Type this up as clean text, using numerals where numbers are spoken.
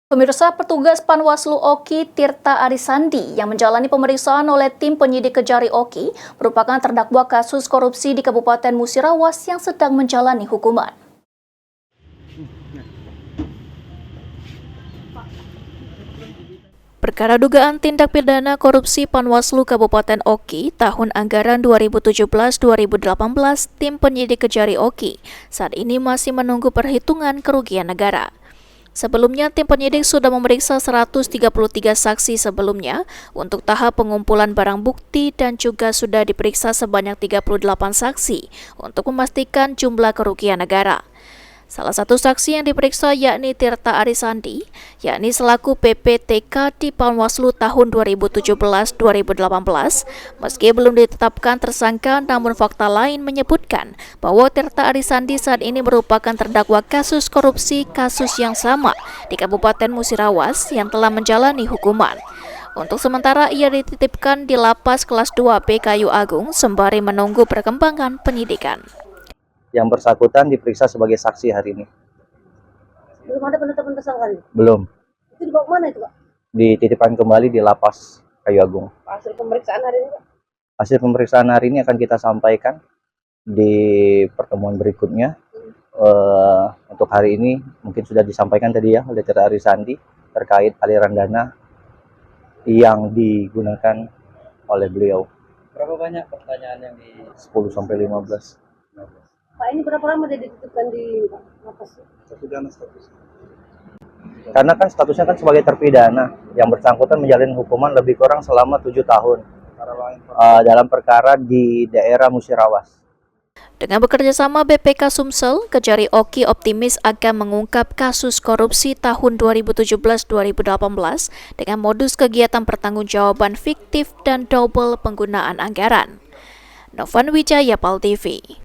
Pemirsa, petugas Panwaslu Oki Tirta Arisandi yang menjalani pemeriksaan oleh tim penyidik Kejari Oki merupakan terdakwa kasus korupsi di Kabupaten Musirawas yang sedang menjalani hukuman. Perkara dugaan tindak pidana korupsi Panwaslu Kabupaten Oki tahun anggaran 2017-2018, tim penyidik Kejari Oki saat ini masih menunggu perhitungan kerugian negara. Sebelumnya, tim penyidik sudah memeriksa 133 saksi sebelumnya untuk tahap pengumpulan barang bukti dan juga sudah diperiksa sebanyak 38 saksi untuk memastikan jumlah kerugian negara. Salah satu saksi yang diperiksa yakni Tirta Arisandi, yakni selaku PPTK di Panwaslu tahun 2017-2018. Meski belum ditetapkan tersangka, namun fakta lain menyebutkan bahwa Tirta Arisandi saat ini merupakan terdakwa kasus korupsi kasus yang sama di Kabupaten Musirawas yang telah menjalani hukuman. Untuk sementara ia dititipkan di Lapas Kelas 2B Kayu Agung sembari menunggu perkembangan penyidikan. Yang bersangkutan diperiksa sebagai saksi hari ini. Belum ada penetapan tersangka? Belum. Itu dibawa kemana itu, Pak? Dititipkan kembali di Lapas Kayu Agung. Hasil pemeriksaan hari ini, Pak? Hasil pemeriksaan hari ini akan kita sampaikan di pertemuan berikutnya. Untuk hari ini mungkin sudah disampaikan tadi ya oleh Tirta Arisandi terkait aliran dana yang digunakan oleh beliau. Berapa banyak pertanyaan yang di 10 sampai 15. Pak, ini berapa lama dia dititipkan di lapas? terpidana status? Karena kan statusnya kan sebagai terpidana, yang bersangkutan menjalani hukuman lebih kurang selama 7 tahun dalam perkara di daerah Musirawas. Dengan bekerjasama BPK Sumsel, Kejari Oki optimis akan mengungkap kasus korupsi tahun 2017-2018 dengan modus kegiatan pertanggungjawaban fiktif dan double penggunaan anggaran. Novan Wijaya, PAL TV.